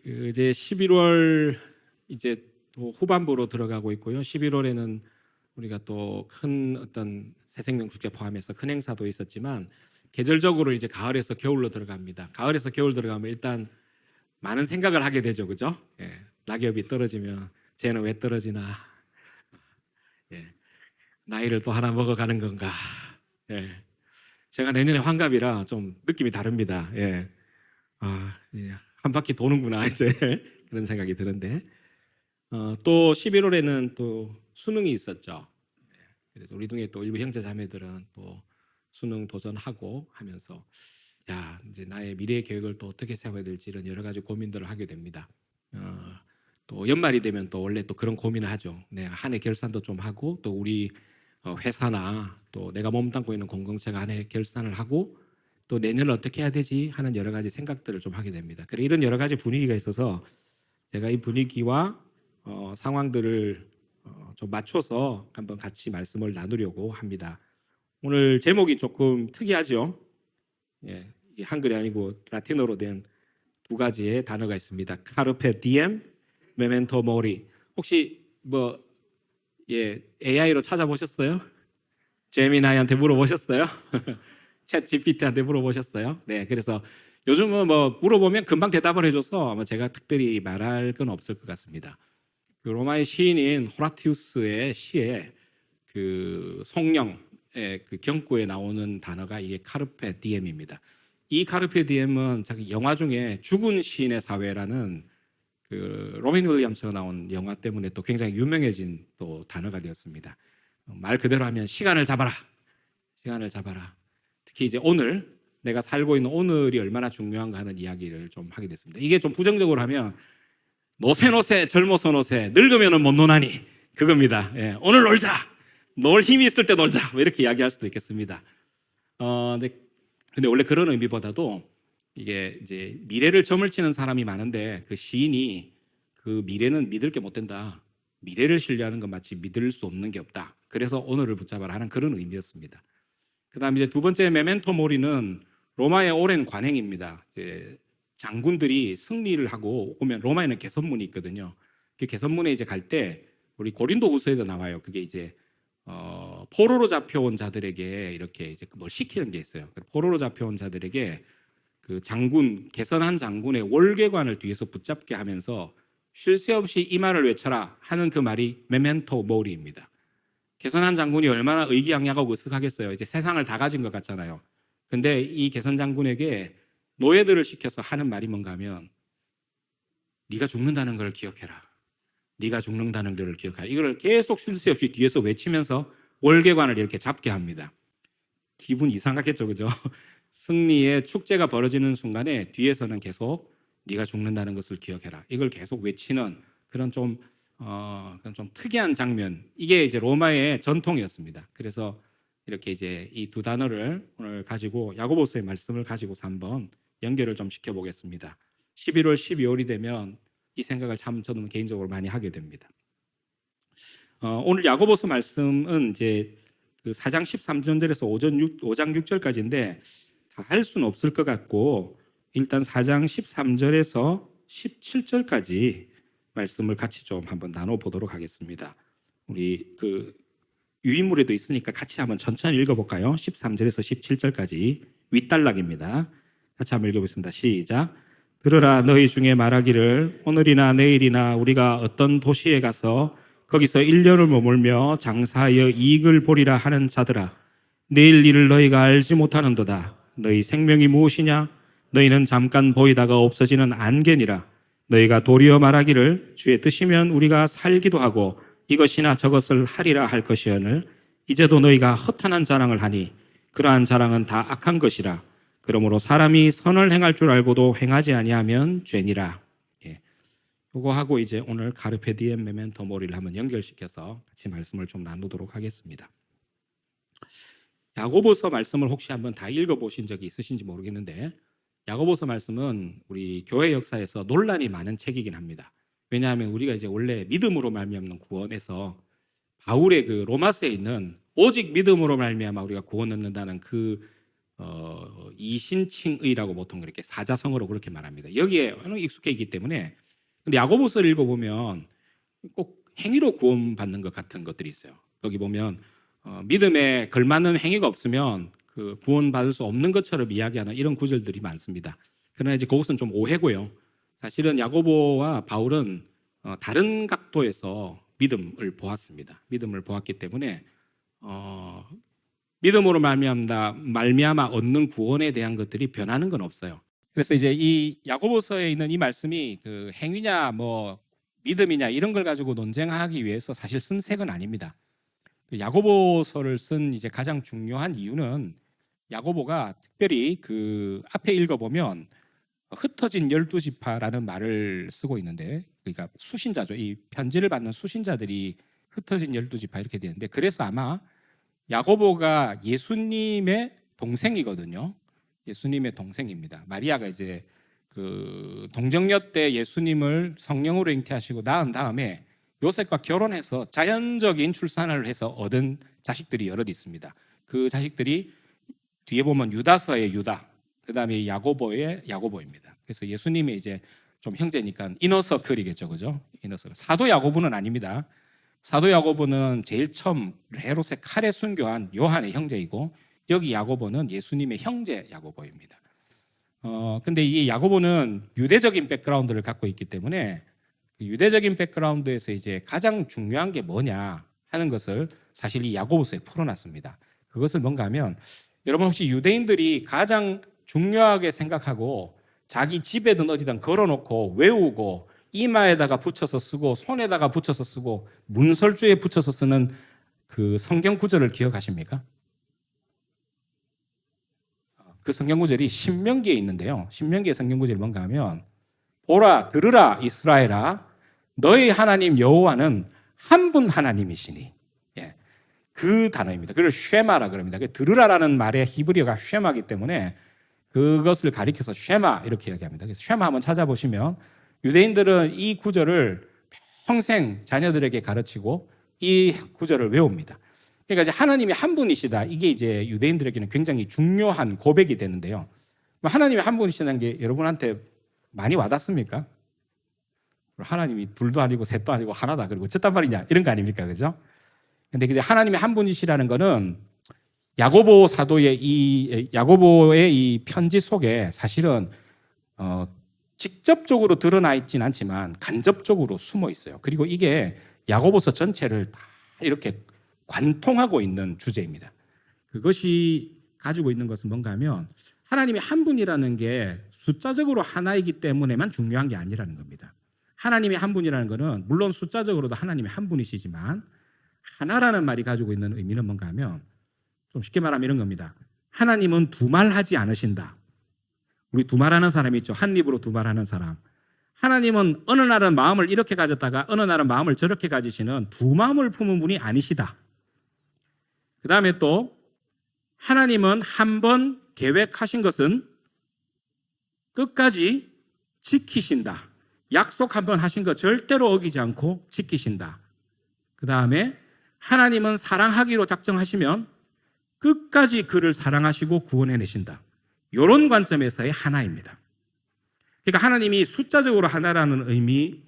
이제 11월 이제 또 후반부로 들어가고 있고요. 11월에는 우리가 또 큰 어떤 새생명 축제 포함해서 큰 행사도 있었지만 계절적으로 이제 가을에서 겨울로 들어갑니다. 가을에서 겨울 들어가면 일단 많은 생각을 하게 되죠, 그죠? 예, 낙엽이 떨어지면 쟤는 왜 떨어지나? 예, 나이를 또 하나 먹어가는 건가? 예, 제가 내년에 환갑이라 좀 느낌이 다릅니다. 예, 이제 한 바퀴 도는구나 이제 그런 생각이 드는데 또 11월에는 또 수능이 있었죠. 그래서 우리 중에 또 일부 형제 자매들은 또 수능 도전하고 하면서 야 이제 나의 미래 계획을 또 어떻게 세워야 될지 이런 여러 가지 고민들을 하게 됩니다. 또 연말이 되면 또 원래 또 그런 고민을 하죠. 내가 한 해 결산도 좀 하고 또 우리 회사나 또 내가 몸담고 있는 공동체가 한 해 결산을 하고 또 내년을 어떻게 해야 되지 하는 여러 가지 생각들을 좀 하게 됩니다. 그래 이런 여러 가지 분위기가 있어서 제가 이 분위기와 상황들을 좀 맞춰서 한번 같이 말씀을 나누려고 합니다. 오늘 제목이 조금 특이하죠. 예, 한글이 아니고 라틴어로 된 두 가지의 단어가 있습니다. 카르페 디엠, 메멘토 모리. 혹시 뭐 AI로 찾아보셨어요? 제미나이한테 물어보셨어요? 챗 GPT한테 물어보셨어요? 네, 그래서 요즘은 뭐 물어보면 금방 대답을 해줘서 아마 제가 특별히 말할 건 없을 것 같습니다. 그 로마의 시인인 호라티우스의 시에 그 성령의 그 경구에 나오는 단어가 이게 카르페 디엠입니다. 이 카르페 디엠은 자기 영화 중에 죽은 시인의 사회라는 그 로빈 윌리엄스가 나온 영화 때문에 또 굉장히 유명해진 또 단어가 되었습니다. 말 그대로 하면 시간을 잡아라. 시간을 잡아라. 특히 이제 오늘 내가 살고 있는 오늘이 얼마나 중요한가 하는 이야기를 좀 하게 됐습니다. 이게 좀 부정적으로 하면 노세 젊어서 노세 늙으면 못 노나니 그겁니다. 예, 오늘 놀자. 놀 힘이 있을 때 놀자. 뭐 이렇게 이야기할 수도 있겠습니다. 근데 원래 그런 의미보다도 이게 이제 미래를 점을 치는 사람이 많은데 그 시인이 그 미래는 믿을 게 못 된다. 미래를 신뢰하는 건 마치 믿을 수 없는 게 없다. 그래서 오늘을 붙잡아라 하는 그런 의미였습니다. 그다음에 이제 두 번째 메멘토 모리는 로마의 오랜 관행입니다. 이제 장군들이 승리를 하고 오면 로마에는 개선문이 있거든요. 그 개선문에 이제 갈 때 우리 고린도후서에도 나와요. 그게 이제 포로로 잡혀온 자들에게 이렇게 이제 뭘 시키는 게 있어요. 포로로 잡혀온 자들에게 그 장군 개선한 장군의 월계관을 뒤에서 붙잡게 하면서 쉴 새 없이 이 말을 외쳐라 하는 그 말이 메멘토 모리입니다. 개선한 장군이 얼마나 의기양양하고 으쓱하겠어요. 이제 세상을 다 가진 것 같잖아요. 근데 이 개선 장군에게 노예들을 시켜서 하는 말이 뭔가 하면 네가 죽는다는 걸 기억해라. 네가 죽는다는 걸 기억하라. 이걸 계속 쉴 새 없이 뒤에서 외치면서 월계관을 이렇게 잡게 합니다. 기분 이상하겠죠, 그죠? 승리의 축제가 벌어지는 순간에 뒤에서는 계속 네가 죽는다는 것을 기억해라. 이걸 계속 외치는 그런 좀 특이한 장면. 이게 이제 로마의 전통이었습니다. 그래서 이렇게 이제 이 두 단어를 오늘 가지고 야고보서의 말씀을 가지고서 한번 연결을 좀 시켜보겠습니다. 11월, 12월이 되면 이 생각을 참 저는 개인적으로 많이 하게 됩니다. 오늘 야고보서 말씀은 이제 그 4장 13절에서 5장 6절까지인데 다 할 수는 없을 것 같고 일단 4장 13절에서 17절까지 말씀을 같이 좀 한번 나눠보도록 하겠습니다. 우리 그 유인물에도 있으니까 같이 한번 천천히 읽어볼까요? 13절에서 17절까지 윗단락입니다. 같이 한번 읽어보겠습니다. 시작. 들으라 너희 중에 말하기를 오늘이나 내일이나 우리가 어떤 도시에 가서 거기서 1년을 머물며 장사하여 이익을 보리라 하는 자들아 내일 일을 너희가 알지 못하는도다. 너희 생명이 무엇이냐? 너희는 잠깐 보이다가 없어지는 안개니라. 너희가 도리어 말하기를 주의 뜻이면 우리가 살기도 하고 이것이나 저것을 하리라 할 것이오늘 이제도 너희가 허탄한 자랑을 하니 그러한 자랑은 다 악한 것이라. 그러므로 사람이 선을 행할 줄 알고도 행하지 아니하면 죄니라. 요거 하고 이제 오늘 카르페 디엠 메멘토 모리를 한번 연결시켜서 같이 말씀을 좀 나누도록 하겠습니다. 야고보서 말씀을 혹시 한번 다 읽어보신 적이 있으신지 모르겠는데 야고보서 말씀은 우리 교회 역사에서 논란이 많은 책이긴 합니다. 왜냐하면 우리가 이제 원래 믿음으로 말미암는 구원에서 바울의 그 로마서에 있는 오직 믿음으로 말미암아 우리가 구원 얻는다는 그 이신칭의라고 보통 그렇게 사자성어로 그렇게 말합니다. 여기에 워낙 익숙해 있기 때문에. 근데 야고보서를 읽어보면 꼭 행위로 구원받는 것 같은 것들이 있어요. 거기 보면 믿음에 걸맞는 행위가 없으면 그 구원받을 수 없는 것처럼 이야기하는 이런 구절들이 많습니다. 그러나 이제 그것은 좀 오해고요. 사실은 야고보와 바울은 다른 각도에서 믿음을 보았습니다. 믿음을 보았기 때문에 믿음으로 말미암아 얻는 구원에 대한 것들이 변하는 건 없어요. 그래서 이제 이 야고보서에 있는 이 말씀이 그 행위냐 뭐 믿음이냐 이런 걸 가지고 논쟁하기 위해서 사실 쓴 책은 아닙니다. 야고보서를 쓴 이제 가장 중요한 이유는 야고보가 특별히 그 앞에 읽어보면 흩어진 12지파라는 말을 쓰고 있는데, 그러니까 수신자죠. 이 편지를 받는 수신자들이 흩어진 12지파 이렇게 되는데, 그래서 아마 야고보가 예수님의 동생이거든요. 예수님의 동생입니다. 마리아가 이제 그 동정녀 때 예수님을 성령으로 잉태하시고 낳은 다음에 요셉과 결혼해서 자연적인 출산을 해서 얻은 자식들이 여럿 있습니다. 그 자식들이 뒤에 보면 유다서의 유다, 그 다음에 야고보의 야고보입니다. 그래서 예수님의 이제 좀 형제니까 이너서클이겠죠, 그죠? 이너서클. 사도 야고보는 아닙니다. 사도 야고보는 제일 처음 헤롯의 칼에 순교한 요한의 형제이고, 여기 야고보는 예수님의 형제 야고보입니다. 근데 이 야고보는 유대적인 백그라운드를 갖고 있기 때문에 그 유대적인 백그라운드에서 이제 가장 중요한 게 뭐냐 하는 것을 사실 이 야고보서에 풀어놨습니다. 그것은 뭔가 하면, 여러분 혹시 유대인들이 가장 중요하게 생각하고 자기 집에든 어디든 걸어놓고 외우고 이마에다가 붙여서 쓰고 손에다가 붙여서 쓰고 문설주에 붙여서 쓰는 그 성경 구절을 기억하십니까? 그 성경 구절이 신명기에 있는데요. 신명기의 성경 구절이 뭔가 하면, 보라 들으라 이스라엘아, 너희 하나님 여호와는 한 분 하나님이시니. 예, 그 단어입니다. 그걸 쉐마라 그럽니다. 들으라라는 말의 히브리어가 쉐마이기 때문에 그것을 가리켜서 쉐마 이렇게 이야기합니다. 그래서 쉐마 한번 찾아보시면 유대인들은 이 구절을 평생 자녀들에게 가르치고 이 구절을 외웁니다. 그러니까 이제 하나님이 한 분이시다. 이게 이제 유대인들에게는 굉장히 중요한 고백이 되는데요. 하나님이 한 분이시다는 게 여러분한테 많이 와닿습니까? 하나님이 둘도 아니고 셋도 아니고 하나다. 그리고 어쨌단 말이냐 이런 거 아닙니까? 그죠? 근데 이제 하나님이 한 분이시라는 거는 야고보 사도의 야고보의 이 편지 속에 사실은 직접적으로 드러나 있진 않지만 간접적으로 숨어 있어요. 그리고 이게 야고보서 전체를 다 이렇게 관통하고 있는 주제입니다. 그것이 가지고 있는 것은 뭔가 하면, 하나님이 한 분이라는 게 숫자적으로 하나이기 때문에만 중요한 게 아니라는 겁니다. 하나님이 한 분이라는 것은 물론 숫자적으로도 하나님이 한 분이시지만 하나라는 말이 가지고 있는 의미는 뭔가 하면, 좀 쉽게 말하면 이런 겁니다. 하나님은 두말하지 않으신다. 우리 두말하는 사람이 있죠. 한 입으로 두말하는 사람. 하나님은 어느 날은 마음을 이렇게 가졌다가 어느 날은 마음을 저렇게 가지시는 두 마음을 품은 분이 아니시다. 그 다음에 또 하나님은 한 번 계획하신 것은 끝까지 지키신다. 약속 한 번 하신 것 절대로 어기지 않고 지키신다. 그 다음에 하나님은 사랑하기로 작정하시면 끝까지 그를 사랑하시고 구원해내신다. 이런 관점에서의 하나입니다. 그러니까 하나님이 숫자적으로 하나라는 의미,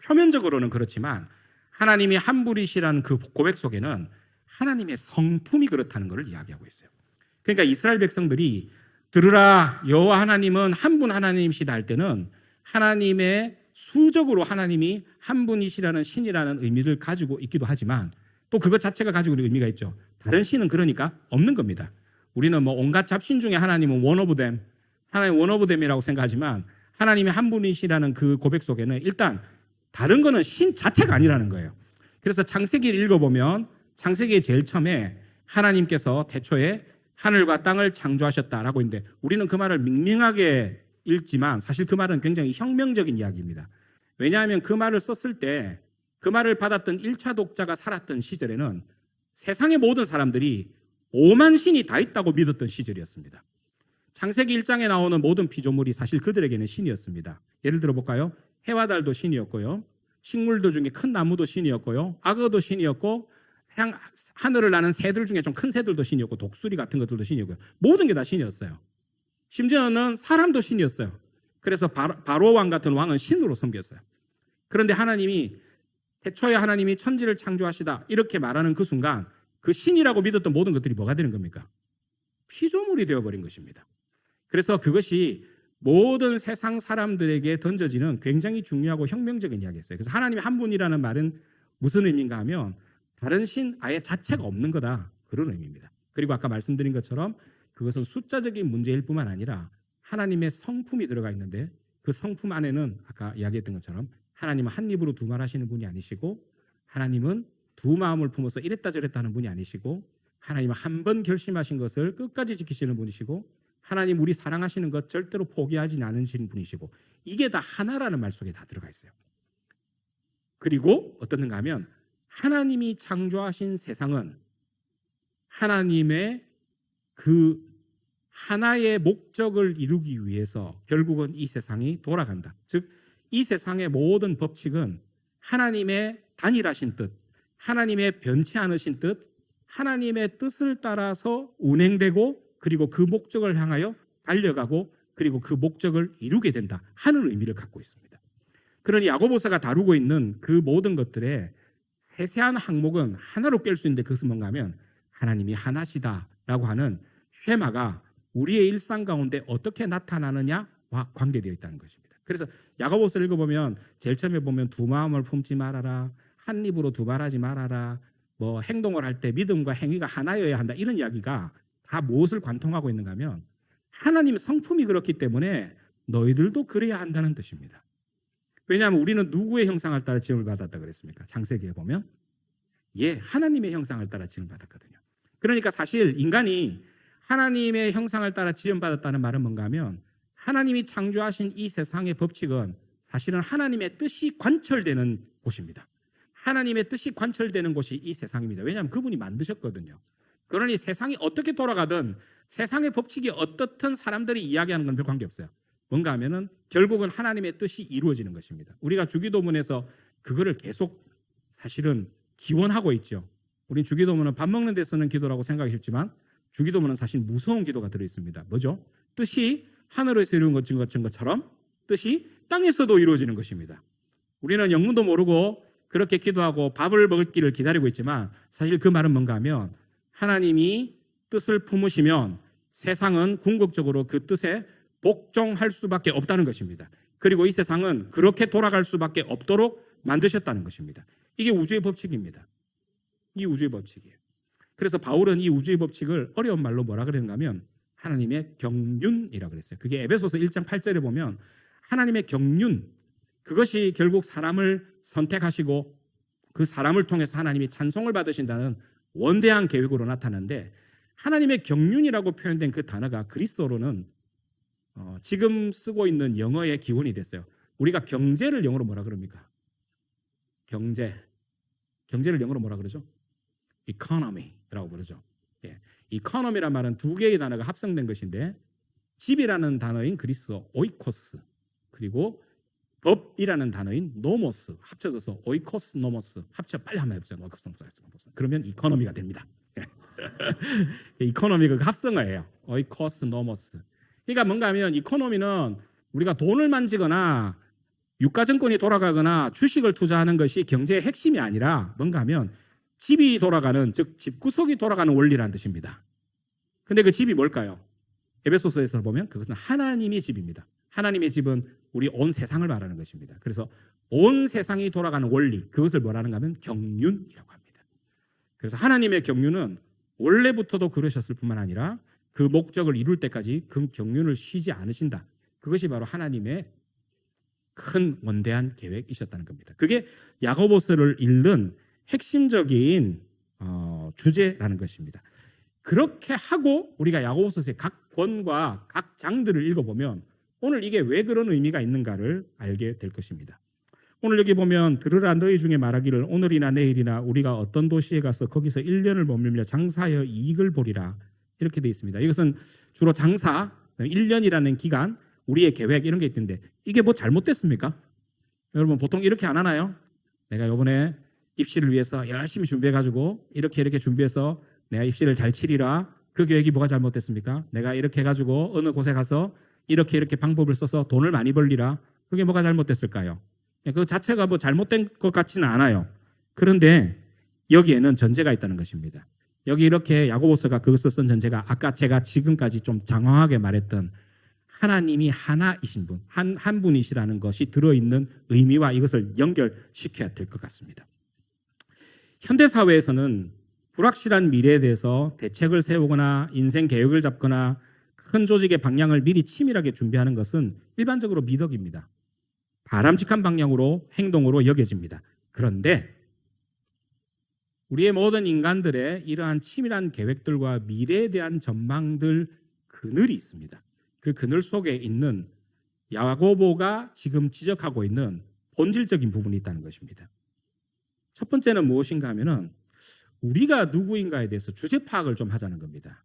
표면적으로는 그렇지만 하나님이 한 분이시라는 그 고백 속에는 하나님의 성품이 그렇다는 것을 이야기하고 있어요. 그러니까 이스라엘 백성들이 들으라 여호와 하나님은 한 분 하나님이시다 할 때는 하나님의 수적으로 하나님이 한 분이시라는 신이라는 의미를 가지고 있기도 하지만 또 그것 자체가 가지고 있는 의미가 있죠. 다른 신은 그러니까 없는 겁니다. 우리는 뭐 온갖 잡신 중에 하나님은 one of them, 하나님 one of them이라고 생각하지만 하나님이 한 분이시라는 그 고백 속에는 일단 다른 거는 신 자체가 아니라는 거예요. 그래서 창세기를 읽어보면 창세기의 제일 처음에 하나님께서 태초에 하늘과 땅을 창조하셨다라고 했는데, 우리는 그 말을 밍밍하게 읽지만 사실 그 말은 굉장히 혁명적인 이야기입니다. 왜냐하면 그 말을 썼을 때 그 말을 받았던 1차 독자가 살았던 시절에는 세상의 모든 사람들이 오만 신이 다 있다고 믿었던 시절이었습니다. 창세기 1장에 나오는 모든 피조물이 사실 그들에게는 신이었습니다. 예를 들어 볼까요? 해와 달도 신이었고요, 식물도 중에 큰 나무도 신이었고요, 악어도 신이었고, 하늘을 나는 새들 중에 좀 큰 새들도 신이었고 독수리 같은 것들도 신이었고요. 모든 게 다 신이었어요. 심지어는 사람도 신이었어요. 그래서 바로 왕 같은 왕은 신으로 섬겼어요. 그런데 하나님이 태초에 하나님이 천지를 창조하시다 이렇게 말하는 그 순간 그 신이라고 믿었던 모든 것들이 뭐가 되는 겁니까? 피조물이 되어버린 것입니다. 그래서 그것이 모든 세상 사람들에게 던져지는 굉장히 중요하고 혁명적인 이야기였어요. 그래서 하나님이 한 분이라는 말은 무슨 의미인가 하면 다른 신 아예 자체가 없는 거다, 그런 의미입니다. 그리고 아까 말씀드린 것처럼 그것은 숫자적인 문제일 뿐만 아니라 하나님의 성품이 들어가 있는데 그 성품 안에는 아까 이야기했던 것처럼 하나님은 한 입으로 두 말 하시는 분이 아니시고 하나님은 두 마음을 품어서 이랬다 저랬다 하는 분이 아니시고 하나님은 한 번 결심하신 것을 끝까지 지키시는 분이시고 하나님 우리 사랑하시는 것 절대로 포기하지 않으시는 분이시고 이게 다 하나라는 말 속에 다 들어가 있어요. 그리고 어떻는가 하면 하나님이 창조하신 세상은 하나님의 그 하나의 목적을 이루기 위해서 결국은 이 세상이 돌아간다. 즉 이 세상의 모든 법칙은 하나님의 단일하신 뜻, 하나님의 변치 않으신 뜻, 하나님의 뜻을 따라서 운행되고 그리고 그 목적을 향하여 달려가고 그리고 그 목적을 이루게 된다 하는 의미를 갖고 있습니다. 그러니 야고보서가 다루고 있는 그 모든 것들의 세세한 항목은 하나로 깰 수 있는데 그것은 뭔가 하면 하나님이 하나시다라고 하는 쉐마가 우리의 일상 가운데 어떻게 나타나느냐와 관계되어 있다는 것입니다. 그래서 야고보서를 읽어보면 제일 처음에 보면 두 마음을 품지 말아라, 한 입으로 두 말하지 말아라, 뭐 행동을 할 때 믿음과 행위가 하나여야 한다, 이런 이야기가 다 무엇을 관통하고 있는가 하면 하나님 성품이 그렇기 때문에 너희들도 그래야 한다는 뜻입니다. 왜냐하면 우리는 누구의 형상을 따라 지음을 받았다 그랬습니까? 창세기에 보면 하나님의 형상을 따라 지음을 받았거든요. 그러니까 사실 인간이 하나님의 형상을 따라 지음받았다는 말은 뭔가 하면 하나님이 창조하신 이 세상의 법칙은 사실은 하나님의 뜻이 관철되는 곳입니다. 하나님의 뜻이 관철되는 곳이 이 세상입니다. 왜냐하면 그분이 만드셨거든요. 그러니 세상이 어떻게 돌아가든 세상의 법칙이 어떻든 사람들이 이야기하는 건 별 관계없어요. 뭔가 하면은 결국은 하나님의 뜻이 이루어지는 것입니다. 우리가 주기도문에서 그거를 계속 사실은 기원하고 있죠. 우리 주기도문은 밥 먹는 데 쓰는 기도라고 생각이 쉽지만 주기도문은 사실 무서운 기도가 들어있습니다. 뭐죠? 뜻이 하늘에서 이루어진 것처럼 뜻이 땅에서도 이루어지는 것입니다. 우리는 영문도 모르고 그렇게 기도하고 밥을 먹을 길을 기다리고 있지만 사실 그 말은 뭔가 하면 하나님이 뜻을 품으시면 세상은 궁극적으로 그 뜻에 복종할 수밖에 없다는 것입니다. 그리고 이 세상은 그렇게 돌아갈 수밖에 없도록 만드셨다는 것입니다. 이게 우주의 법칙입니다. 이 우주의 법칙이에요. 그래서 바울은 이 우주의 법칙을 어려운 말로 뭐라 그러는가 하면 하나님의 경륜이라고 그랬어요. 그게 에베소서 1장 8절에 보면 하나님의 경륜, 그것이 결국 사람을 선택하시고 그 사람을 통해서 하나님이 찬송을 받으신다는 원대한 계획으로 나타나는데 하나님의 경륜이라고 표현된 그 단어가 그리스어로는 지금 쓰고 있는 영어의 기원이 됐어요. 우리가 경제를 영어로 뭐라 그럽니까? 경제를 영어로 뭐라 그러죠? economy라고 부르죠. economy란 말은 두 개의 단어가 합성된 것인데 집이라는 단어인 그리스어 오이코스 그리고 법이라는 단어인 노모스 합쳐져서 오이코스 노모스 합쳐 빨리 한번 해보세요. 오이코스 노모스 그러면 이코노미가 됩니다. 이코노미가 그 합성어예요. 오이코스 노모스. 그러니까 뭔가 하면 이코노미는 우리가 돈을 만지거나 유가증권이 돌아가거나 주식을 투자하는 것이 경제의 핵심이 아니라 뭔가 하면 집이 돌아가는, 즉 집구석이 돌아가는 원리라는 뜻입니다. 근데 그 집이 뭘까요? 에베소서에서 보면 그것은 하나님의 집입니다. 하나님의 집은 우리 온 세상을 말하는 것입니다. 그래서 온 세상이 돌아가는 원리, 그것을 뭐라는가 하면 경륜이라고 합니다. 그래서 하나님의 경륜은 원래부터도 그러셨을 뿐만 아니라 그 목적을 이룰 때까지 그 경륜을 쉬지 않으신다. 그것이 바로 하나님의 큰 원대한 계획이셨다는 겁니다. 그게 야고보서를 읽는 핵심적인 주제라는 것입니다. 그렇게 하고 우리가 야고보서의 각 권과 각 장들을 읽어보면 오늘 이게 왜 그런 의미가 있는가를 알게 될 것입니다. 오늘 여기 보면 들으라 너희 중에 말하기를 오늘이나 내일이나 우리가 어떤 도시에 가서 거기서 1년을 머물며 장사하여 이익을 보리라 이렇게 되어 있습니다. 이것은 주로 장사, 1년이라는 기간, 우리의 계획 이런 게 있던데 이게 뭐 잘못됐습니까? 여러분 보통 이렇게 안 하나요? 내가 이번에 입시를 위해서 열심히 준비해가지고 이렇게 준비해서 내가 입시를 잘 치리라. 그 계획이 뭐가 잘못됐습니까? 내가 이렇게 해가지고 어느 곳에 가서 이렇게 방법을 써서 돈을 많이 벌리라. 그게 뭐가 잘못됐을까요? 그 자체가 뭐 잘못된 것 같지는 않아요. 그런데 여기에는 전제가 있다는 것입니다. 여기 이렇게 야고보서가 그것을 쓴 전제가 아까 제가 지금까지 좀 장황하게 말했던 하나님이 하나이신 분, 한 분이시라는 것이 들어있는 의미와 이것을 연결시켜야 될 것 같습니다. 현대사회에서는 불확실한 미래에 대해서 대책을 세우거나 인생 계획을 잡거나 큰 조직의 방향을 미리 치밀하게 준비하는 것은 일반적으로 미덕입니다. 바람직한 방향으로 행동으로 여겨집니다. 그런데 우리의 모든 인간들의 이러한 치밀한 계획들과 미래에 대한 전망들 그늘이 있습니다. 그 그늘 속에 있는 야고보가 지금 지적하고 있는 본질적인 부분이 있다는 것입니다. 첫 번째는 무엇인가 하면은 우리가 누구인가에 대해서 주제 파악을 좀 하자는 겁니다.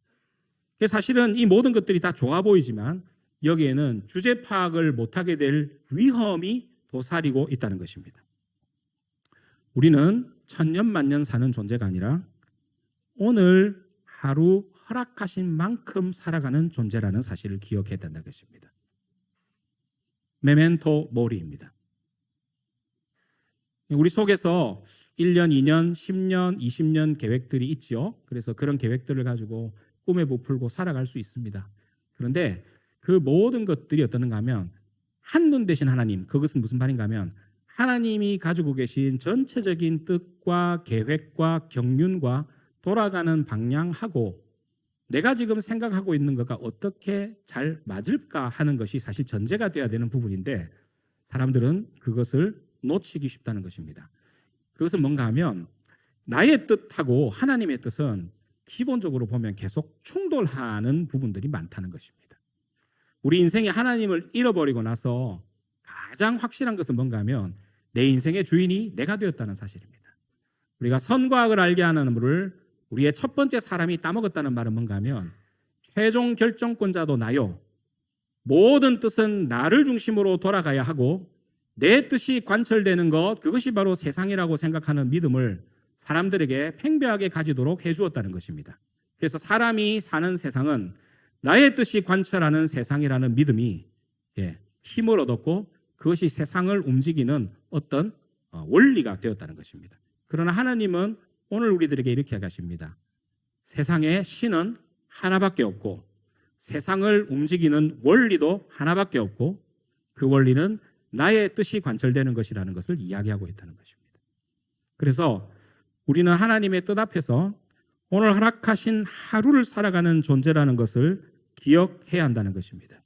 사실은 이 모든 것들이 다 좋아 보이지만 여기에는 주제 파악을 못하게 될 위험이 도사리고 있다는 것입니다. 우리는 천년만년 사는 존재가 아니라 오늘 하루 허락하신 만큼 살아가는 존재라는 사실을 기억해야 된다는 것입니다. 메멘토 모리입니다. 우리 속에서 1년, 2년, 10년, 20년 계획들이 있지요. 그래서 그런 계획들을 가지고 꿈에 부풀고 살아갈 수 있습니다. 그런데 그 모든 것들이 어떠는가 하면 한 분 되신 하나님, 그것은 무슨 말인가 하면 하나님이 가지고 계신 전체적인 뜻과 계획과 경륜과 돌아가는 방향하고 내가 지금 생각하고 있는 것과 어떻게 잘 맞을까 하는 것이 사실 전제가 돼야 되는 부분인데 사람들은 그것을 놓치기 쉽다는 것입니다. 그것은 뭔가 하면 나의 뜻하고 하나님의 뜻은 기본적으로 보면 계속 충돌하는 부분들이 많다는 것입니다. 우리 인생에 하나님을 잃어버리고 나서 가장 확실한 것은 뭔가 하면 내 인생의 주인이 내가 되었다는 사실입니다. 우리가 선과 악을 알게 하는 물을 우리의 첫 번째 사람이 따먹었다는 말은 뭔가 하면 최종 결정권자도 나요. 모든 뜻은 나를 중심으로 돌아가야 하고 내 뜻이 관철되는 것, 그것이 바로 세상이라고 생각하는 믿음을 사람들에게 팽배하게 가지도록 해주었다는 것입니다. 그래서 사람이 사는 세상은 나의 뜻이 관철하는 세상이라는 믿음이 힘을 얻었고 그것이 세상을 움직이는 어떤 원리가 되었다는 것입니다. 그러나 하나님은 오늘 우리들에게 이렇게 하십니다. 세상에 신은 하나밖에 없고 세상을 움직이는 원리도 하나밖에 없고 그 원리는 나의 뜻이 관철되는 것이라는 것을 이야기하고 있다는 것입니다. 그래서 우리는 하나님의 뜻 앞에서 오늘 허락하신 하루를 살아가는 존재라는 것을 기억해야 한다는 것입니다.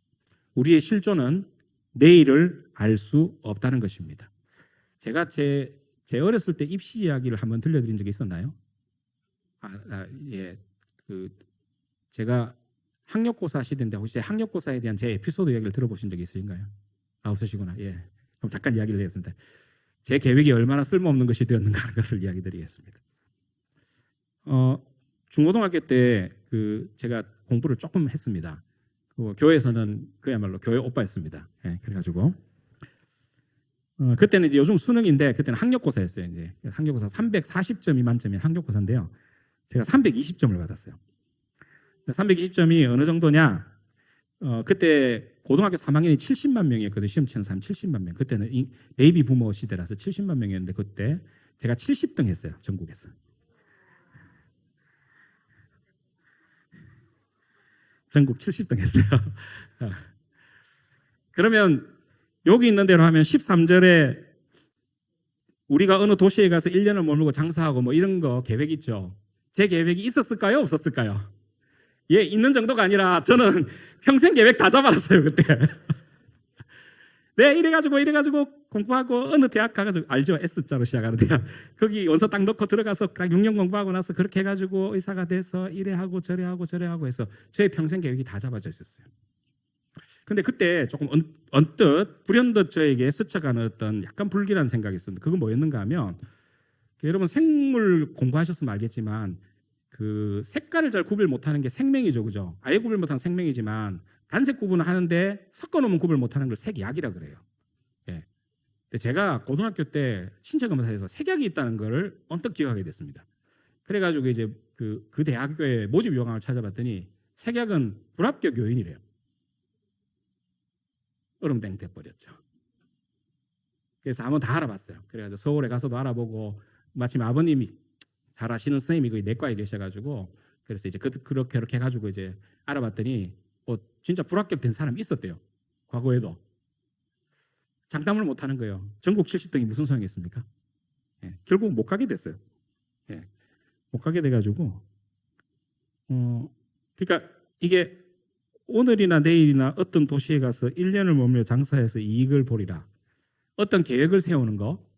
우리의 실존은 내일을 알 수 없다는 것입니다. 제가 제 어렸을 때 입시 이야기를 한번 들려드린 적이 있었나요? 제가 학력고사 시대인데 혹시 학력고사에 대한 제 에피소드 이야기를 들어보신 적이 있으신가요? 없으시구나. 예. 그럼 잠깐 이야기를 하겠습니다. 제 계획이 얼마나 쓸모없는 것이 되었는가 하는 것을 이야기 드리겠습니다. 중고등학교 때 제가 공부를 조금 했습니다. 교회에서는 그야말로 교회 오빠였습니다. 예, 그래가지고 그때는 이제 요즘 수능인데 그때는 학력고사였어요. 이제 학력고사 340점이 만점인 학력고사인데요. 제가 320점을 받았어요. 320점이 어느 정도냐? 그때 고등학교 3학년이 70만 명이었거든요. 시험 치는 사람 70만 명. 그때는 베이비 부모 시대라서 70만 명이었는데 그때 제가 70등 했어요. 전국에서. 전국 70등 했어요. 그러면 여기 있는 대로 하면 13절에 우리가 어느 도시에 가서 1년을 머물고 장사하고 뭐 이런 거 계획 있죠. 제 계획이 있었을까요? 없었을까요? 예, 있는 정도가 아니라 저는 평생 계획 다 잡아놨어요, 그때. 네, 이래가지고 공부하고 어느 대학 가가지고, 알죠? S자로 시작하는 대학. 거기 원서 딱 넣고 들어가서 딱 6년 공부하고 나서 그렇게 해가지고 의사가 돼서 이래 하고 저래 하고 해서 저의 평생 계획이 다 잡아져 있었어요. 근데 그때 조금 언뜻, 불현듯 저에게 스쳐가는 어떤 약간 불길한 생각이 있었는데 그건 뭐였는가 하면 여러분 생물 공부하셨으면 알겠지만 그 색깔을 잘 구별 못하는 게 생명이죠, 그죠? 아예 구별 못하는 생명이지만 단색 구분을 하는데 섞어놓으면 구별 못하는 걸 색약이라 그래요. 예. 근데 제가 고등학교 때 신체검사에서 색약이 있다는 거를 언뜻 기억하게 됐습니다. 그래가지고 이제 그 대학교의 모집 요강을 찾아봤더니 색약은 불합격 요인이래요. 얼음땡 돼버렸죠. 그래서 한번 다 알아봤어요. 그래가지고 서울에 가서도 알아보고 마침 아버님이 잘 아시는 선생님이 거기 내과에 계셔가지고 그래서 이제 그렇게 해가지고 이제 알아봤더니 진짜 불합격된 사람이 있었대요. 과거에도. 장담을 못하는 거예요. 전국 70등이 무슨 소용이었습니까? 예, 결국 못 가게 됐어요. 예, 못 가게 돼가지고 그러니까 이게 오늘이나 내일이나 어떤 도시에 가서 1년을 머물며 장사해서 이익을 보리라. 어떤 계획을 세우는 거.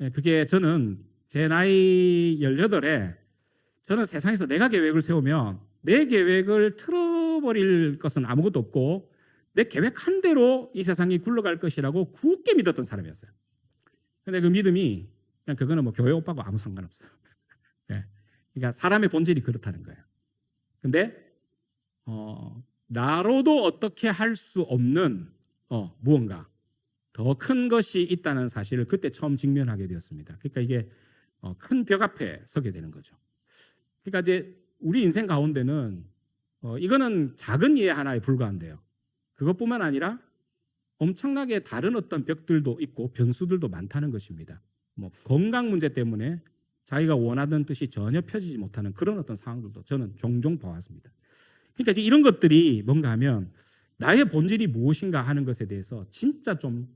예, 그게 저는 제 나이 18에 저는 세상에서 내가 계획을 세우면 내 계획을 틀어버릴 것은 아무것도 없고 내 계획한 대로 이 세상이 굴러갈 것이라고 굳게 믿었던 사람이었어요. 근데 그 믿음이 그냥 그거는 뭐 교회 오빠고 아무 상관없어요. 예. 그러니까 사람의 본질이 그렇다는 거예요. 근데 나로도 어떻게 할 수 없는 무언가 더 큰 것이 있다는 사실을 그때 처음 직면하게 되었습니다. 그러니까 이게 큰 벽 앞에 서게 되는 거죠. 그러니까 이제 우리 인생 가운데는 이거는 작은 이해 하나에 불과한데요. 그것뿐만 아니라 엄청나게 다른 어떤 벽들도 있고 변수들도 많다는 것입니다. 뭐 건강 문제 때문에 자기가 원하던 뜻이 전혀 펴지지 못하는 그런 어떤 상황들도 저는 종종 봐왔습니다. 그러니까 이제 이런 것들이 뭔가 하면 나의 본질이 무엇인가 하는 것에 대해서 진짜 좀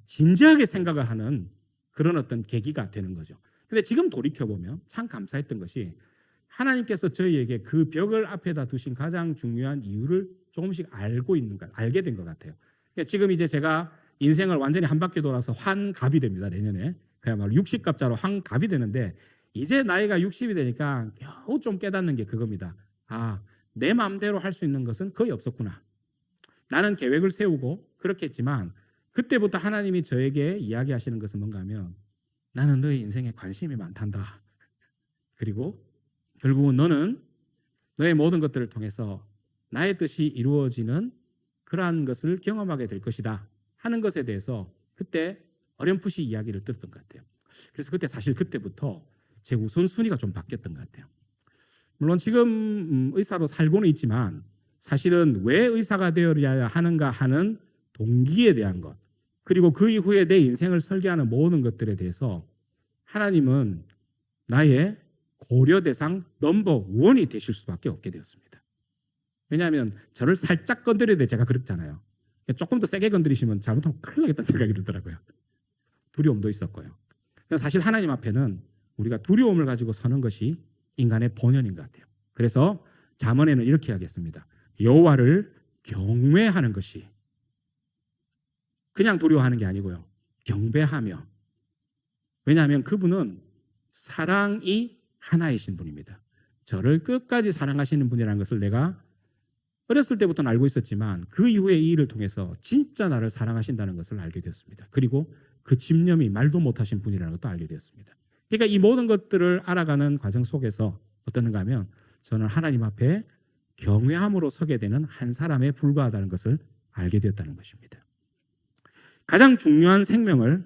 진지하게 생각을 하는 그런 어떤 계기가 되는 거죠. 근데 지금 돌이켜보면 참 감사했던 것이 하나님께서 저희에게 그 벽을 앞에다 두신 가장 중요한 이유를 조금씩 알게 된 것 같아요. 그러니까 지금 이제 제가 인생을 완전히 한 바퀴 돌아서 환갑이 됩니다. 내년에. 그야말로 60갑자로 환갑이 되는데 이제 나이가 60이 되니까 겨우 좀 깨닫는 게 그겁니다. 내 마음대로 할 수 있는 것은 거의 없었구나. 나는 계획을 세우고 그렇게 했지만 그때부터 하나님이 저에게 이야기하시는 것은 뭔가 하면 나는 너의 인생에 관심이 많단다. 그리고 결국은 너는 너의 모든 것들을 통해서 나의 뜻이 이루어지는 그러한 것을 경험하게 될 것이다 하는 것에 대해서 그때 어렴풋이 이야기를 들었던 것 같아요. 그래서 사실 그때부터 제 우선순위가 좀 바뀌었던 것 같아요. 물론 지금 의사로 살고는 있지만 사실은 왜 의사가 되어야 하는가 하는 동기에 대한 것 그리고 그 이후에 내 인생을 설계하는 모든 것들에 대해서 하나님은 나의 고려 대상 넘버 원이 되실 수밖에 없게 되었습니다. 왜냐하면 저를 살짝 건드려야 돼 제가 그랬잖아요. 조금 더 세게 건드리시면 잘못하면 큰일 나겠다는 생각이 들더라고요. 두려움도 있었고요. 사실 하나님 앞에는 우리가 두려움을 가지고 서는 것이 인간의 본연인 것 같아요. 그래서 잠언에는 이렇게 하겠습니다. 여호와를 경외하는 것이 그냥 두려워하는 게 아니고요. 경배하며. 왜냐하면 그분은 사랑이 하나이신 분입니다. 저를 끝까지 사랑하시는 분이라는 것을 내가 어렸을 때부터는 알고 있었지만 그 이후에 이 일을 통해서 진짜 나를 사랑하신다는 것을 알게 되었습니다. 그리고 그 집념이 말도 못하신 분이라는 것도 알게 되었습니다. 그러니까 이 모든 것들을 알아가는 과정 속에서 어떻는가 하면 저는 하나님 앞에 경외함으로 서게 되는 한 사람에 불과하다는 것을 알게 되었다는 것입니다. 가장 중요한 생명을,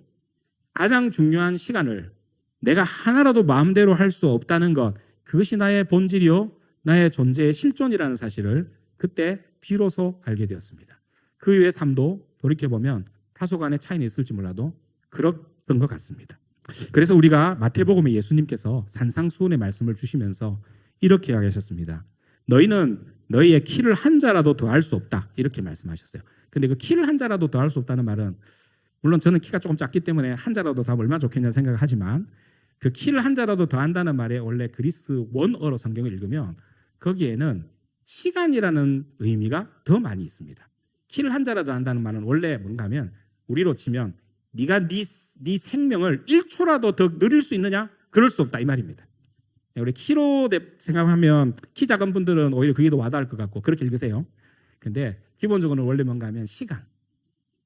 가장 중요한 시간을 내가 하나라도 마음대로 할 수 없다는 것, 그것이 나의 본질이요 나의 존재의 실존이라는 사실을 그때 비로소 알게 되었습니다. 그 이후의 삶도 돌이켜보면 다소간의 차이는 있을지 몰라도 그랬던 것 같습니다. 그래서 우리가 마태복음에 예수님께서 산상수훈의 말씀을 주시면서 이렇게 이야기하셨습니다. 너희는 너희의 키를 한 자라도 더할 수 없다 이렇게 말씀하셨어요. 근데 그 키를 한 자라도 더할 수 없다는 말은 물론 저는 키가 조금 작기 때문에 한 자라도 더하면 얼마나 좋겠냐는 생각을 하지만 그 키를 한 자라도 더한다는 말에 원래 그리스 원어로 성경을 읽으면 거기에는 시간이라는 의미가 더 많이 있습니다. 키를 한 자라도 한다는 말은 원래 뭔가 하면 우리로 치면 네가 네 생명을 1초라도 더 늘릴 수 있느냐? 그럴 수 없다 이 말입니다. 우리 키로 생각하면 키 작은 분들은 오히려 그게 더 와닿을 것 같고 그렇게 읽으세요. 근데 기본적으로는 원래 뭔가 하면 시간.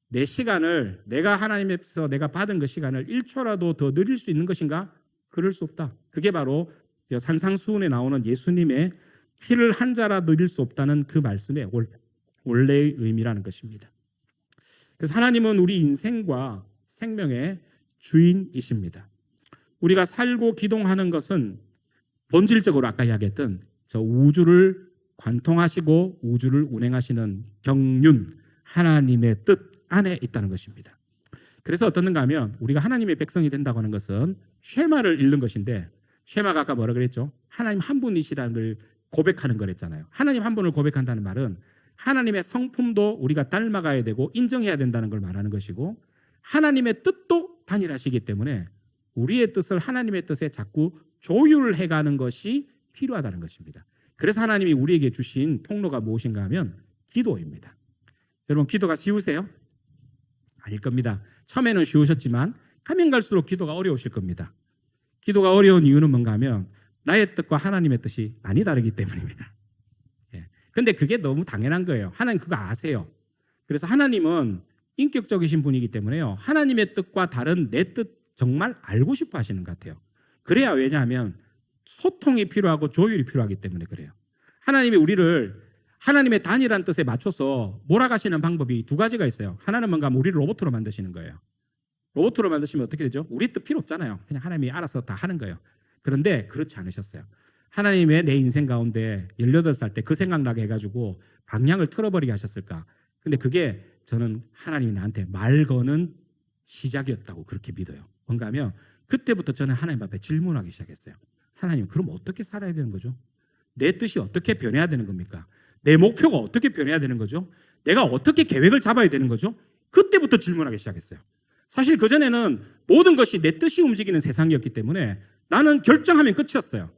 내 시간을 내가 하나님에서 내가 받은 그 시간을 1초라도 더 늘릴 수 있는 것인가? 그럴 수 없다. 그게 바로 산상수훈에 나오는 예수님의 키를 한 자라 늘릴 수 없다는 그 말씀의 원래의 의미라는 것입니다. 그래서 하나님은 우리 인생과 생명의 주인이십니다. 우리가 살고 기동하는 것은 본질적으로 아까 이야기했던 저 우주를 관통하시고 우주를 운행하시는 경륜 하나님의 뜻 안에 있다는 것입니다. 그래서 어떻는가 하면 우리가 하나님의 백성이 된다고 하는 것은 쉐마를 읽는 것인데, 쉐마가 아까 뭐라 그랬죠? 하나님 한 분이시라는 걸 고백하는 거랬잖아요. 하나님 한 분을 고백한다는 말은 하나님의 성품도 우리가 닮아가야 되고 인정해야 된다는 걸 말하는 것이고, 하나님의 뜻도 단일하시기 때문에 우리의 뜻을 하나님의 뜻에 자꾸 조율해가는 것이 필요하다는 것입니다. 그래서 하나님이 우리에게 주신 통로가 무엇인가 하면 기도입니다. 여러분, 기도가 쉬우세요? 아닐 겁니다. 처음에는 쉬우셨지만 가면 갈수록 기도가 어려우실 겁니다. 기도가 어려운 이유는 뭔가 하면 나의 뜻과 하나님의 뜻이 많이 다르기 때문입니다. 근데 그게 너무 당연한 거예요. 하나님 그거 아세요. 그래서 하나님은 인격적이신 분이기 때문에요, 하나님의 뜻과 다른 내 뜻 정말 알고 싶어 하시는 것 같아요. 그래야, 왜냐하면 소통이 필요하고 조율이 필요하기 때문에 그래요. 하나님이 우리를 하나님의 단일한 뜻에 맞춰서 몰아가시는 방법이 두 가지가 있어요. 하나는 뭔가 하면 우리를 로봇으로 만드시는 거예요. 로봇으로 만드시면 어떻게 되죠? 우리 뜻 필요 없잖아요. 그냥 하나님이 알아서 다 하는 거예요. 그런데 그렇지 않으셨어요. 하나님의 내 인생 가운데 18살 때 그 생각나게 해가지고 방향을 틀어버리게 하셨을까? 근데 그게 저는 하나님이 나한테 말 거는 시작이었다고 그렇게 믿어요. 뭔가 하면 그때부터 저는 하나님 앞에 질문하기 시작했어요. 하나님, 그럼 어떻게 살아야 되는 거죠? 내 뜻이 어떻게 변해야 되는 겁니까? 내 목표가 어떻게 변해야 되는 거죠? 내가 어떻게 계획을 잡아야 되는 거죠? 그때부터 질문하기 시작했어요. 사실 그전에는 모든 것이 내 뜻이 움직이는 세상이었기 때문에 나는 결정하면 끝이었어요.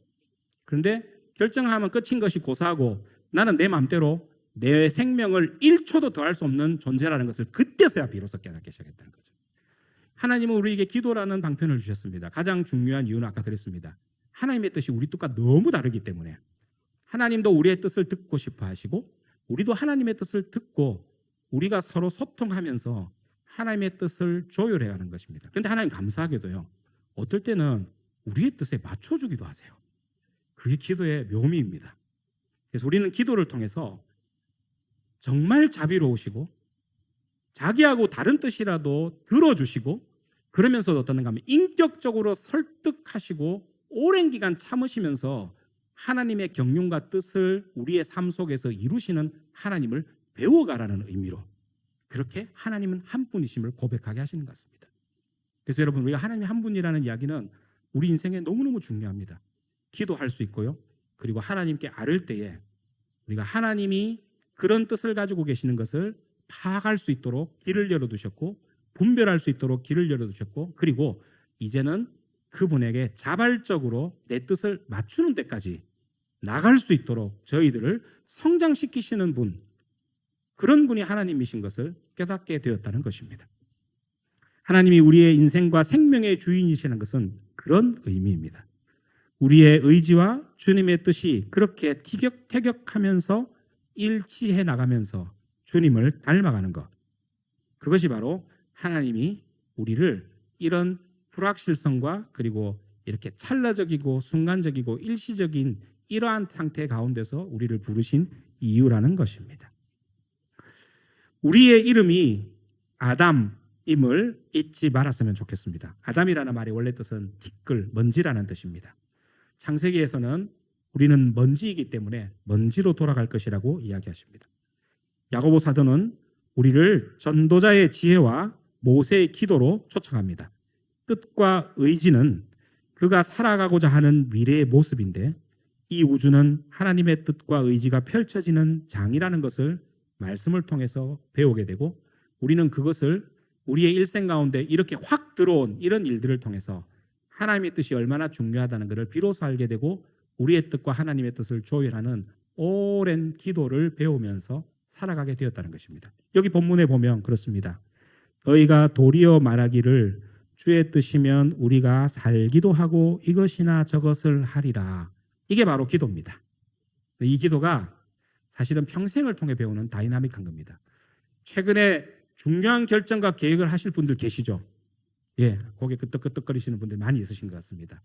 그런데 결정하면 끝인 것이 고사하고 나는 내 마음대로 내 생명을 1초도 더 할 수 없는 존재라는 것을 그때서야 비로소 깨닫기 시작했다는 거죠. 하나님은 우리에게 기도라는 방편을 주셨습니다. 가장 중요한 이유는 아까 그랬습니다. 하나님의 뜻이 우리 뜻과 너무 다르기 때문에 하나님도 우리의 뜻을 듣고 싶어 하시고 우리도 하나님의 뜻을 듣고 우리가 서로 소통하면서 하나님의 뜻을 조율해야 하는 것입니다. 그런데 하나님 감사하게도요, 어떨 때는 우리의 뜻에 맞춰주기도 하세요. 그게 기도의 묘미입니다. 그래서 우리는 기도를 통해서 정말 자비로우시고 자기하고 다른 뜻이라도 들어주시고 그러면서도 어떤가 하면 인격적으로 설득하시고 오랜 기간 참으시면서 하나님의 경륜과 뜻을 우리의 삶 속에서 이루시는 하나님을 배워가라는 의미로 그렇게 하나님은 한 분이심을 고백하게 하시는 것 같습니다. 그래서 여러분, 우리가 하나님이 한 분이라는 이야기는 우리 인생에 너무너무 중요합니다. 기도할 수 있고요, 그리고 하나님께 아뢰을 때에 우리가 하나님이 그런 뜻을 가지고 계시는 것을 파악할 수 있도록 길을 열어두셨고 분별할 수 있도록 길을 열어두셨고, 그리고 이제는 그분에게 자발적으로 내 뜻을 맞추는 데까지 나갈 수 있도록 저희들을 성장시키시는 분, 그런 분이 하나님이신 것을 깨닫게 되었다는 것입니다. 하나님이 우리의 인생과 생명의 주인이시는 것은 그런 의미입니다. 우리의 의지와 주님의 뜻이 그렇게 티격태격하면서 일치해 나가면서 주님을 닮아가는 것, 그것이 바로 하나님이 우리를 이런 불확실성과 그리고 이렇게 찰나적이고 순간적이고 일시적인 이러한 상태 가운데서 우리를 부르신 이유라는 것입니다. 우리의 이름이 아담임을 잊지 말았으면 좋겠습니다. 아담이라는 말의 원래 뜻은 티끌, 먼지라는 뜻입니다. 창세기에서는 우리는 먼지이기 때문에 먼지로 돌아갈 것이라고 이야기하십니다. 야고보 사도는 우리를 전도자의 지혜와 모세의 기도로 초청합니다. 뜻과 의지는 그가 살아가고자 하는 미래의 모습인데 이 우주는 하나님의 뜻과 의지가 펼쳐지는 장이라는 것을 말씀을 통해서 배우게 되고, 우리는 그것을 우리의 일생 가운데 이렇게 확 들어온 이런 일들을 통해서 하나님의 뜻이 얼마나 중요하다는 것을 비로소 알게 되고 우리의 뜻과 하나님의 뜻을 조율하는 오랜 기도를 배우면서 살아가게 되었다는 것입니다. 여기 본문에 보면 그렇습니다. 너희가 도리어 말하기를 주의 뜻이면 우리가 살기도 하고 이것이나 저것을 하리라. 이게 바로 기도입니다. 이 기도가 사실은 평생을 통해 배우는 다이나믹한 겁니다. 최근에 중요한 결정과 계획을 하실 분들 계시죠? 예, 고개 끄덕끄덕거리시는 분들 많이 있으신 것 같습니다.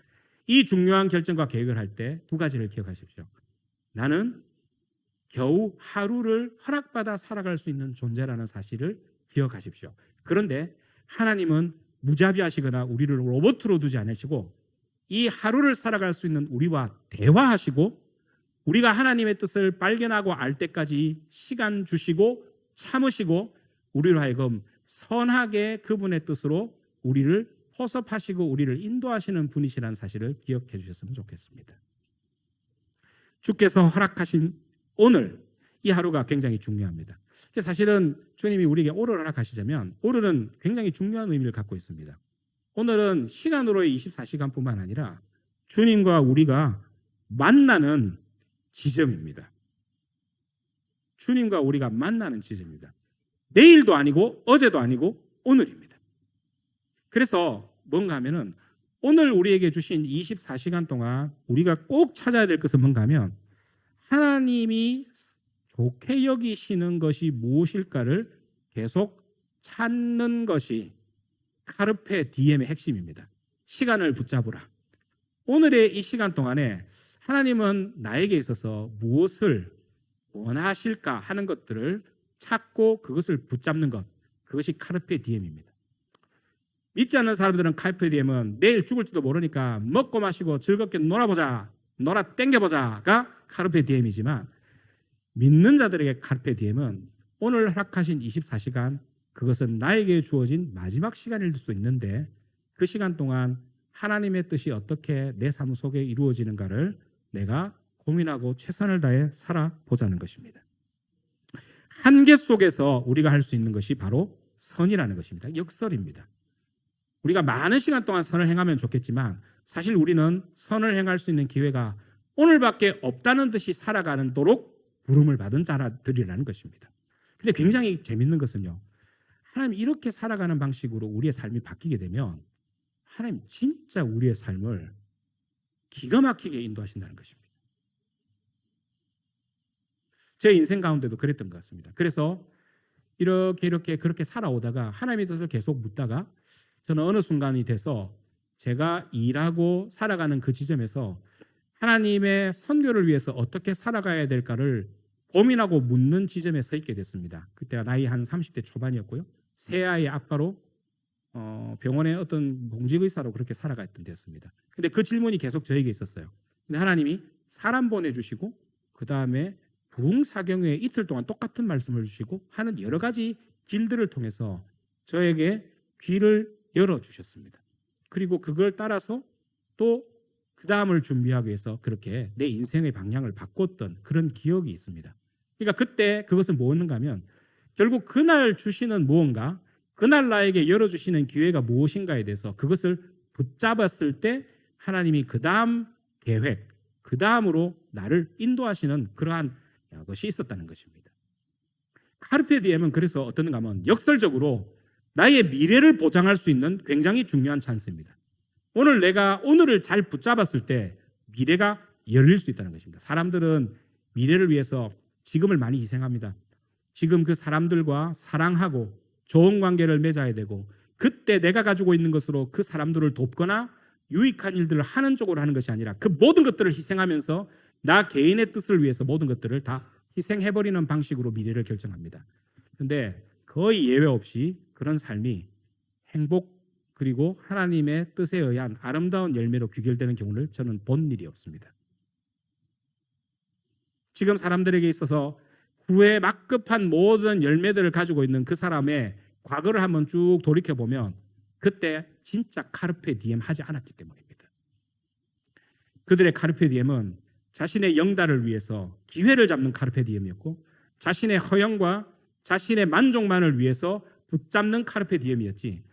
이 중요한 결정과 계획을 할 때 두 가지를 기억하십시오. 나는 겨우 하루를 허락받아 살아갈 수 있는 존재라는 사실을 기억하십시오. 그런데 하나님은 무자비하시거나 우리를 로봇으로 두지 않으시고 이 하루를 살아갈 수 있는 우리와 대화하시고 우리가 하나님의 뜻을 발견하고 알 때까지 시간 주시고 참으시고 우리로 하여금 선하게 그분의 뜻으로 우리를 포섭하시고 우리를 인도하시는 분이시라는 사실을 기억해 주셨으면 좋겠습니다. 주께서 허락하신 오늘 이 하루가 굉장히 중요합니다. 사실은 주님이 우리에게 오늘 허락하시자면 오늘은 굉장히 중요한 의미를 갖고 있습니다. 오늘은 시간으로의 24시간뿐만 아니라 주님과 우리가 만나는 지점입니다. 주님과 우리가 만나는 지점입니다. 내일도 아니고 어제도 아니고 오늘입니다. 그래서 뭔가 하면은 오늘 우리에게 주신 24시간 동안 우리가 꼭 찾아야 될 것은 뭔가 하면 하나님이 좋게 여기시는 것이 무엇일까를 계속 찾는 것이 카르페 디엠의 핵심입니다. 시간을 붙잡으라. 오늘의 이 시간 동안에 하나님은 나에게 있어서 무엇을 원하실까 하는 것들을 찾고 그것을 붙잡는 것, 그것이 카르페 디엠입니다. 믿지 않는 사람들은 카르페 디엠은 내일 죽을지도 모르니까 먹고 마시고 즐겁게 놀아보자, 놀아 땡겨보자가 카르페 디엠이지만 믿는 자들에게 카르페 디엠은 오늘 허락하신 24시간, 그것은 나에게 주어진 마지막 시간일 수 있는데 그 시간 동안 하나님의 뜻이 어떻게 내 삶 속에 이루어지는가를 내가 고민하고 최선을 다해 살아보자는 것입니다. 한계 속에서 우리가 할 수 있는 것이 바로 선이라는 것입니다. 역설입니다. 우리가 많은 시간 동안 선을 행하면 좋겠지만 사실 우리는 선을 행할 수 있는 기회가 오늘밖에 없다는 듯이 살아가는 도록 부름을 받은 자들이라는 것입니다. 근데 굉장히 재밌는 것은요, 하나님 이렇게 살아가는 방식으로 우리의 삶이 바뀌게 되면 하나님 진짜 우리의 삶을 기가 막히게 인도하신다는 것입니다. 제 인생 가운데도 그랬던 것 같습니다. 그래서 이렇게 그렇게 살아오다가 하나님의 뜻을 계속 묻다가 저는 어느 순간이 돼서 제가 일하고 살아가는 그 지점에서 하나님의 선교를 위해서 어떻게 살아가야 될까를 고민하고 묻는 지점에 서 있게 됐습니다. 그때가 나이 한 30대 초반이었고요. 새 아이의 아빠로 병원의 어떤 공직의사로 그렇게 살아갔던 때였습니다. 근데 그 질문이 계속 저에게 있었어요. 근데 하나님이 사람 보내주시고 그 다음에 부흥사경회에 이틀 동안 똑같은 말씀을 주시고 하는 여러 가지 길들을 통해서 저에게 귀를 열어주셨습니다. 그리고 그걸 따라서 또 그 다음을 준비하기 위해서 그렇게 내 인생의 방향을 바꿨던 그런 기억이 있습니다. 그러니까 그때 그것은 뭐였는가 하면 결국 그날 주시는 무언가, 그날 나에게 열어주시는 기회가 무엇인가에 대해서 그것을 붙잡았을 때 하나님이 그 다음 계획, 그 다음으로 나를 인도하시는 그러한 것이 있었다는 것입니다. 카르페 디엠은 그래서 어떤가 하면 역설적으로 나의 미래를 보장할 수 있는 굉장히 중요한 찬스입니다. 오늘 내가 오늘을 잘 붙잡았을 때 미래가 열릴 수 있다는 것입니다. 사람들은 미래를 위해서 지금을 많이 희생합니다. 지금 그 사람들과 사랑하고 좋은 관계를 맺어야 되고 그때 내가 가지고 있는 것으로 그 사람들을 돕거나 유익한 일들을 하는 쪽으로 하는 것이 아니라 그 모든 것들을 희생하면서 나 개인의 뜻을 위해서 모든 것들을 다 희생해버리는 방식으로 미래를 결정합니다. 그런데 거의 예외 없이 그런 삶이 행복 그리고 하나님의 뜻에 의한 아름다운 열매로 귀결되는 경우를 저는 본 일이 없습니다. 지금 사람들에게 있어서 후에 막급한 모든 열매들을 가지고 있는 그 사람의 과거를 한번 쭉 돌이켜보면 그때 진짜 카르페 디엠 하지 않았기 때문입니다. 그들의 카르페 디엠은 자신의 영달을 위해서 기회를 잡는 카르페 디엠이었고 자신의 허영과 자신의 만족만을 위해서 붙잡는 카르페 디엠이었지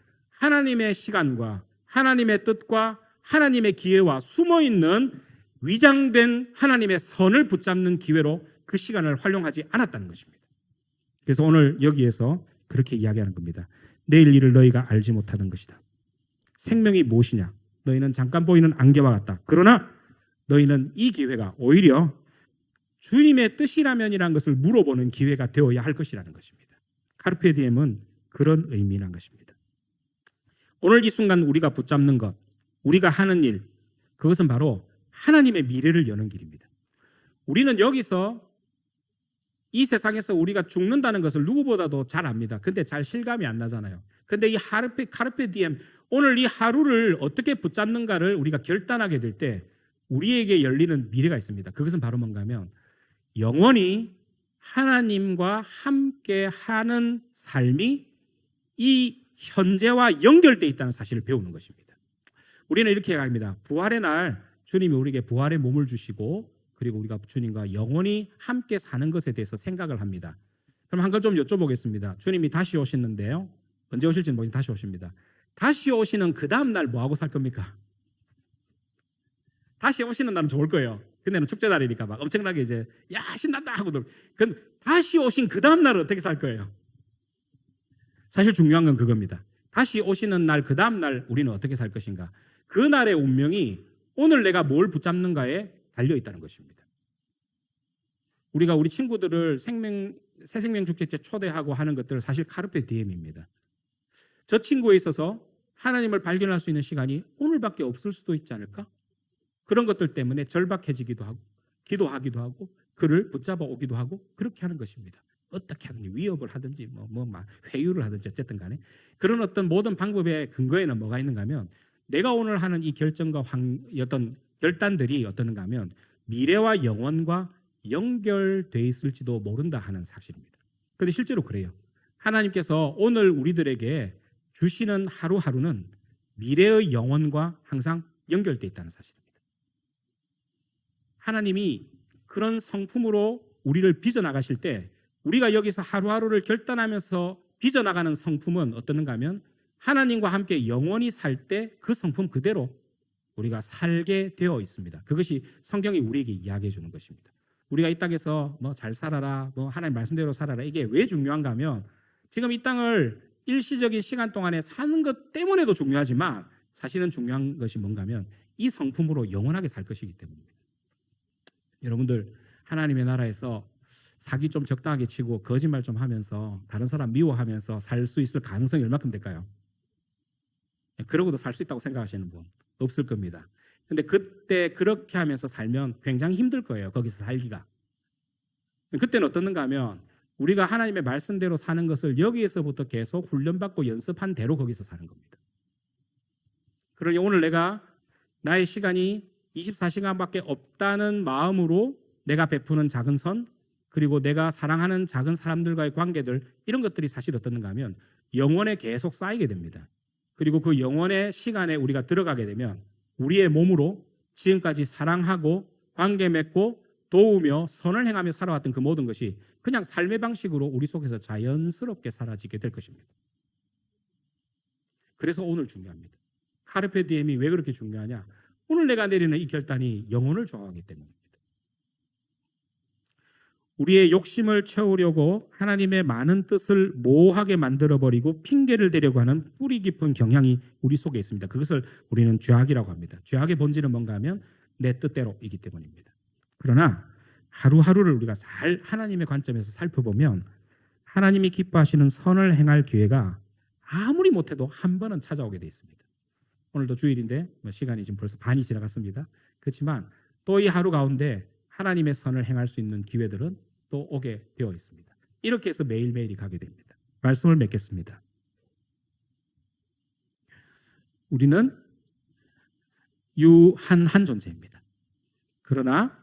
하나님의 시간과 하나님의 뜻과 하나님의 기회와 숨어있는 위장된 하나님의 선을 붙잡는 기회로 그 시간을 활용하지 않았다는 것입니다. 그래서 오늘 여기에서 그렇게 이야기하는 겁니다. 내일 일을 너희가 알지 못하는 것이다. 생명이 무엇이냐? 너희는 잠깐 보이는 안개와 같다. 그러나 너희는 이 기회가 오히려 주님의 뜻이라면이라는 것을 물어보는 기회가 되어야 할 것이라는 것입니다. 카르페 디엠은 그런 의미란 것입니다. 오늘 이 순간 우리가 붙잡는 것, 우리가 하는 일, 그것은 바로 하나님의 미래를 여는 길입니다. 우리는 여기서 이 세상에서 우리가 죽는다는 것을 누구보다도 잘 압니다. 근데 잘 실감이 안 나잖아요. 근데 이 카르페 디엠, 오늘 이 하루를 어떻게 붙잡는가를 우리가 결단하게 될 때 우리에게 열리는 미래가 있습니다. 그것은 바로 뭔가 하면 영원히 하나님과 함께 하는 삶이 이 현재와 연결되어 있다는 사실을 배우는 것입니다. 우리는 이렇게 합니다. 부활의 날 주님이 우리에게 부활의 몸을 주시고 그리고 우리가 주님과 영원히 함께 사는 것에 대해서 생각을 합니다. 그럼 한 건 좀 여쭤보겠습니다. 주님이 다시 오시는데요. 언제 오실지는 모르지만 다시 오십니다. 다시 오시는 그 다음 날 뭐하고 살 겁니까? 다시 오시는 날은 좋을 거예요. 근데는 축제날이니까 막 엄청나게 이제 야 신난다 하고 그럼 다시 오신 그 다음 날은 어떻게 살 거예요? 사실 중요한 건 그겁니다. 다시 오시는 날 그 다음 날 우리는 어떻게 살 것인가? 그 날의 운명이 오늘 내가 뭘 붙잡는가에 달려 있다는 것입니다. 우리가 우리 친구들을 새 생명 축제 때 초대하고 하는 것들 사실 카르페 디엠입니다. 저 친구에 있어서 하나님을 발견할 수 있는 시간이 오늘밖에 없을 수도 있지 않을까? 그런 것들 때문에 절박해지기도 하고 기도하기도 하고 그를 붙잡아 오기도 하고 그렇게 하는 것입니다. 어떻게 하든지 위협을 하든지 막 회유를 하든지 어쨌든 간에 그런 어떤 모든 방법의 근거에는 뭐가 있는가 하면 내가 오늘 하는 이 결정과 어떤 결단들이 어떤가 하면 미래와 영원과 연결되어 있을지도 모른다 하는 사실입니다. 그런데 실제로 그래요. 하나님께서 오늘 우리들에게 주시는 하루하루는 미래의 영원과 항상 연결되어 있다는 사실입니다. 하나님이 그런 성품으로 우리를 빚어나가실 때 우리가 여기서 하루하루를 결단하면서 빚어나가는 성품은 어떤가 하면 하나님과 함께 영원히 살 때 그 성품 그대로 우리가 살게 되어 있습니다. 그것이 성경이 우리에게 이야기해 주는 것입니다. 우리가 이 땅에서 잘 살아라, 하나님 말씀대로 살아라 이게 왜 중요한가 하면 지금 이 땅을 일시적인 시간 동안에 사는 것 때문에도 중요하지만 사실은 중요한 것이 뭔가 하면 이 성품으로 영원하게 살 것이기 때문입니다. 여러분들 하나님의 나라에서 사기 좀 적당하게 치고 거짓말 좀 하면서 다른 사람 미워하면서 살 수 있을 가능성이 얼마큼 될까요? 그러고도 살 수 있다고 생각하시는 분 없을 겁니다. 근데 그때 그렇게 하면서 살면 굉장히 힘들 거예요. 거기서 살기가. 그때는 어떻는가 하면 우리가 하나님의 말씀대로 사는 것을 여기에서부터 계속 훈련받고 연습한 대로 거기서 사는 겁니다. 그러니 오늘 내가 나의 시간이 24시간밖에 없다는 마음으로 내가 베푸는 작은 선 그리고 내가 사랑하는 작은 사람들과의 관계들 이런 것들이 사실 어떻는가 하면 영원에 계속 쌓이게 됩니다. 그리고 그 영원의 시간에 우리가 들어가게 되면 우리의 몸으로 지금까지 사랑하고 관계 맺고 도우며 선을 행하며 살아왔던 그 모든 것이 그냥 삶의 방식으로 우리 속에서 자연스럽게 사라지게 될 것입니다. 그래서 오늘 중요합니다. 카르페 디엠이 왜 그렇게 중요하냐? 오늘 내가 내리는 이 결단이 영혼을 조화하기 때문입니다. 우리의 욕심을 채우려고 하나님의 많은 뜻을 모호하게 만들어버리고 핑계를 대려고 하는 뿌리 깊은 경향이 우리 속에 있습니다. 그것을 우리는 죄악이라고 합니다. 죄악의 본질은 뭔가 하면 내 뜻대로이기 때문입니다. 그러나 하루하루를 우리가 잘 하나님의 관점에서 살펴보면 하나님이 기뻐하시는 선을 행할 기회가 아무리 못해도 한 번은 찾아오게 되어 있습니다. 오늘도 주일인데 시간이 지금 벌써 반이 지나갔습니다. 그렇지만 또 이 하루 가운데 하나님의 선을 행할 수 있는 기회들은 또 오게 되어 있습니다. 이렇게 해서 매일매일이 가게 됩니다. 말씀을 맺겠습니다. 우리는 유한한 존재입니다. 그러나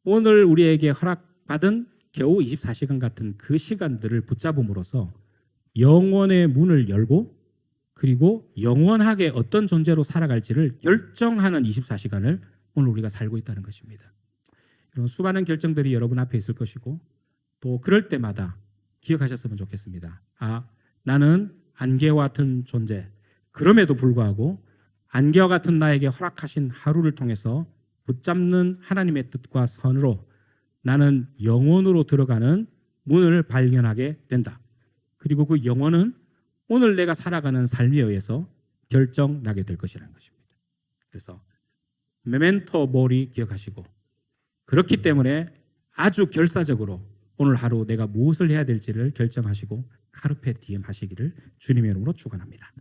오늘 우리에게 허락받은 겨우 24시간 같은 그 시간들을 붙잡음으로써 영원의 문을 열고 그리고 영원하게 어떤 존재로 살아갈지를 결정하는 24시간을 오늘 우리가 살고 있다는 것입니다. 이런 수많은 결정들이 여러분 앞에 있을 것이고 또 그럴 때마다 기억하셨으면 좋겠습니다. 나는 안개와 같은 존재. 그럼에도 불구하고 안개와 같은 나에게 허락하신 하루를 통해서 붙잡는 하나님의 뜻과 선으로 나는 영원으로 들어가는 문을 발견하게 된다. 그리고 그 영원은 오늘 내가 살아가는 삶에 의해서 결정나게 될 것이라는 것입니다. 그래서 메멘토 모리 기억하시고 그렇기 때문에 아주 결사적으로 오늘 하루 내가 무엇을 해야 될지를 결정하시고 카르페 디엠 하시기를 주님의 이름으로 축원합니다.